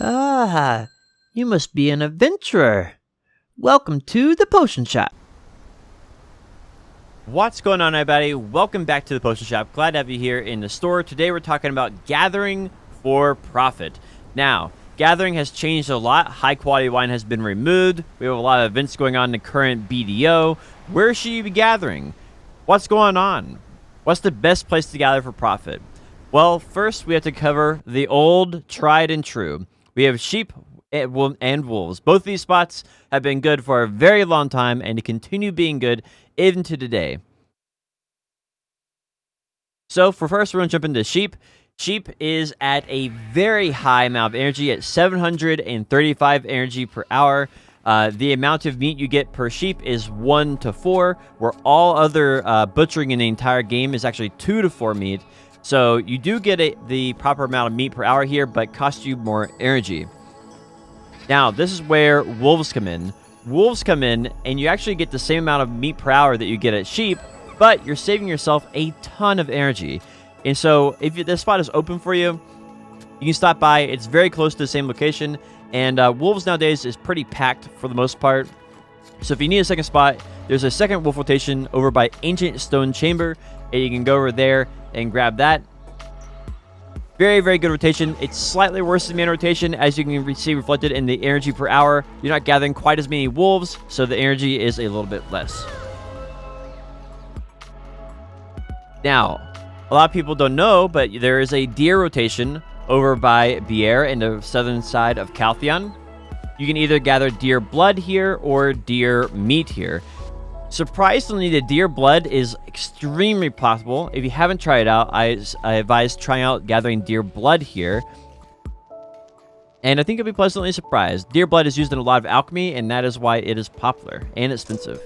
Ah, you must be an adventurer. Welcome to the potion shop. What's going on, everybody? Welcome back to the potion shop. Glad to have you here in the store. Today we're talking about gathering for profit. Now, gathering has changed a lot. High quality wine has been removed. We have a lot of events going on in the current BDO. Where should you be gathering? What's going on? What's the best place to gather for profit? Well, first we have to cover the old, tried and true. We have sheep and wolves. Both these spots have been good for a very long time and to continue being good even to today. So for first, we're going to jump into sheep. Sheep is at a very high amount of energy at 735 energy per hour. The amount of meat you get per sheep is 1 to 4, where all other butchering in the entire game is actually 2 to 4 meat. So you do get the proper amount of meat per hour here, but it costs you more energy. Now, this is where wolves come in. Wolves come in, and you actually get the same amount of meat per hour that you get at sheep, but you're saving yourself a ton of energy. And so, if this spot is open for you, you can stop by. It's very close to the same location, and wolves nowadays is pretty packed for the most part. So if you need a second spot, there's a second wolf rotation over by Ancient Stone Chamber, and you can go over there and grab that. Very, very good rotation. It's slightly worse than main rotation, as you can see reflected in the energy per hour. You're not gathering quite as many wolves, so the energy is a little bit less. Now, a lot of people don't know, but there is a deer rotation over by BDO in the southern side of Caltheon. You can either gather deer blood here or deer meat here. Surprisingly, the deer blood is extremely profitable. If you haven't tried it out, I advise trying out gathering deer blood here. And I think you'll be pleasantly surprised. Deer blood is used in a lot of alchemy, and that is why it is popular and expensive.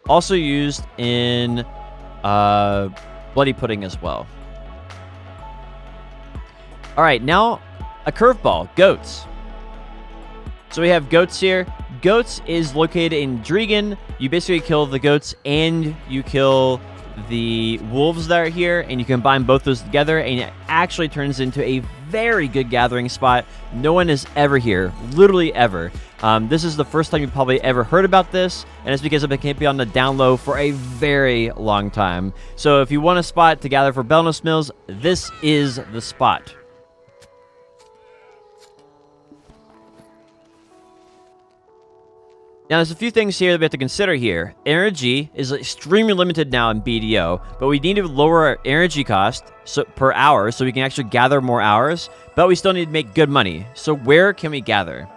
Also used in bloody pudding as well. Alright, now a curveball, goats. So we have goats here. Goats is located in Dregan. You basically kill the goats and you kill the wolves that are here, and you combine both those together, and it actually turns into a very good gathering spot. No one is ever here, literally ever. This is the first time you probably ever heard about this, and it's because it can't be on the down low for a very long time. So if you want a spot to gather for Belnos Mills, this is the spot. Now, there's a few things here that we have to consider here. Energy is extremely limited now in BDO, but we need to lower our energy cost per hour so we can actually gather more hours, but we still need to make good money. So where can we gather?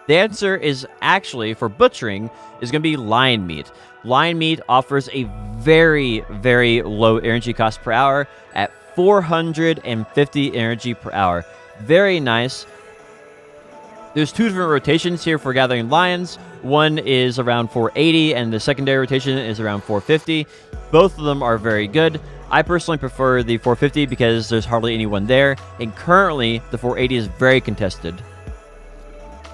The answer is actually, for butchering, is going to be lion meat. Lion meat offers a very, very low energy cost per hour at 450 energy per hour. Very nice. There's two different rotations here for gathering lions. One is around 480, and the secondary rotation is around 450. Both of them are very good. I personally prefer the 450 because there's hardly anyone there, and currently the 480 is very contested.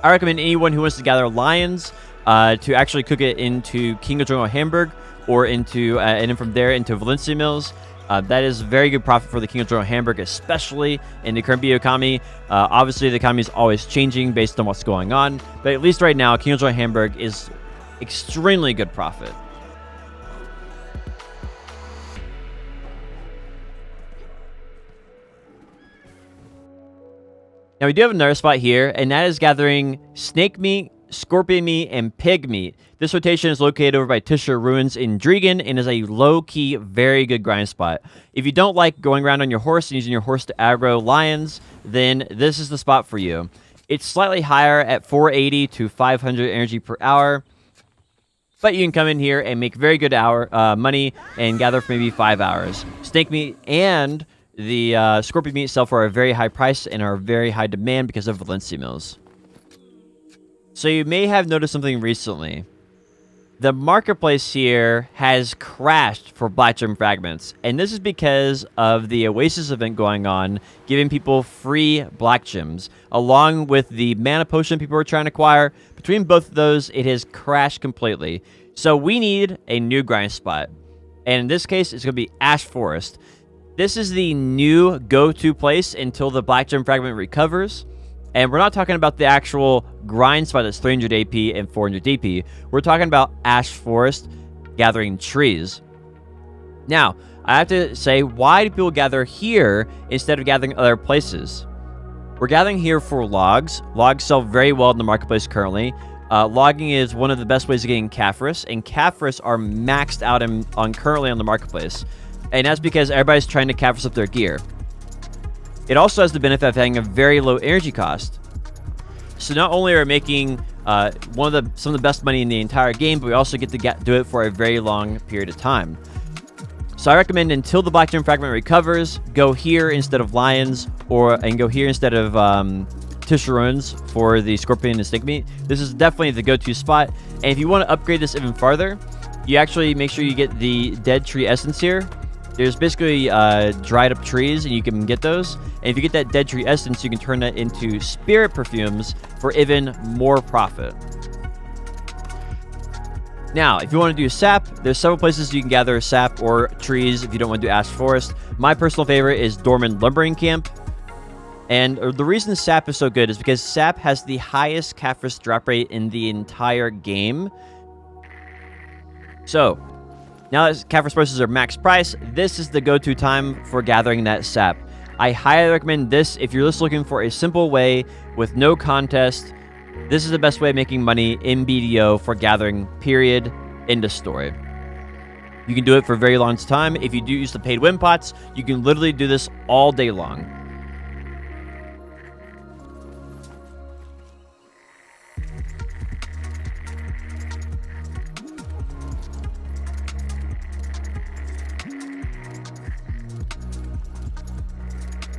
I recommend anyone who wants to gather lions to actually cook it into King of Jungle Hamburg, or into and then from there into Valencia Mills. That is very good profit for the King of Jungle Hamburg, especially in the current BDO economy. Obviously, the economy is always changing based on what's going on, but at least right now, King of Jungle Hamburg is extremely good profit. Now, we do have another spot here, and that is gathering snake meat, scorpion meat, and pig meat. This rotation is located over by Tisher Ruins in Dregan and is a low-key, very good grind spot. If you don't like going around on your horse and using your horse to aggro lions, then this is the spot for you. It's slightly higher at 480 to 500 energy per hour, but you can come in here and make very good money and gather for maybe 5 hours. Snake meat and the scorpion meat sell for a very high price and are very high demand because of Valencia Mills. So you may have noticed something recently. The marketplace here has crashed for Black Gem Fragments, and this is because of the Oasis event going on, giving people free Black Gems, along with the Mana Potion people are trying to acquire. Between both of those, it has crashed completely. So we need a new grind spot, and in this case, it's going to be Ash Forest. This is the new go-to place until the Black Gem Fragment recovers. And we're not talking about the actual grind spot that's 300 AP and 400 DP. We're talking about ash forest gathering trees. Now, I have to say, why do people gather here instead of gathering other places? We're gathering here for logs. Logs sell very well in the marketplace currently. Logging is one of the best ways of getting caphras, and caphras are maxed out currently on the marketplace. And that's because everybody's trying to caphras up their gear. It also has the benefit of having a very low energy cost. So not only are we making some of the best money in the entire game, but we also get to do it for a very long period of time. So I recommend until the Black Gem Fragment recovers, go here instead of lions, and go here instead of Tisharuns for the scorpion and snake meat. This is definitely the go-to spot. And if you want to upgrade this even farther, you actually make sure you get the dead tree essence here. There's basically dried up trees, and you can get those. And if you get that dead tree essence, you can turn that into spirit perfumes for even more profit. Now, if you want to do sap, there's several places you can gather sap or trees if you don't want to do ash forest. My personal favorite is Dorman Lumbering Camp. And the reason sap is so good is because sap has the highest caphras drop rate in the entire game. So, now that caphras prices are max price, this is the go-to time for gathering that sap. I highly recommend this if you're just looking for a simple way with no contest. This is the best way of making money in BDO for gathering, period. End of story. You can do it for a very long time. If you do use the paid win pots, you can literally do this all day long.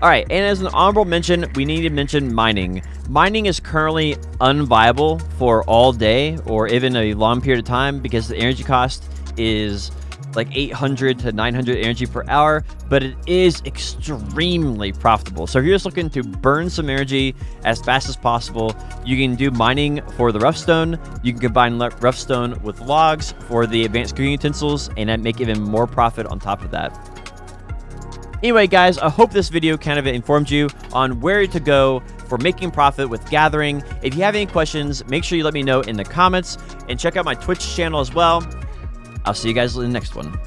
Alright, and as an honorable mention, we need to mention mining. Mining is currently unviable for all day or even a long period of time because the energy cost is like 800 to 900 energy per hour, but it is extremely profitable. So if you're just looking to burn some energy as fast as possible, you can do mining for the rough stone. You can combine rough stone with logs for the advanced cooking utensils and then make even more profit on top of that. Anyway, guys, I hope this video kind of informed you on where to go for making profit with gathering. If you have any questions, make sure you let me know in the comments and check out my Twitch channel as well. I'll see you guys in the next one.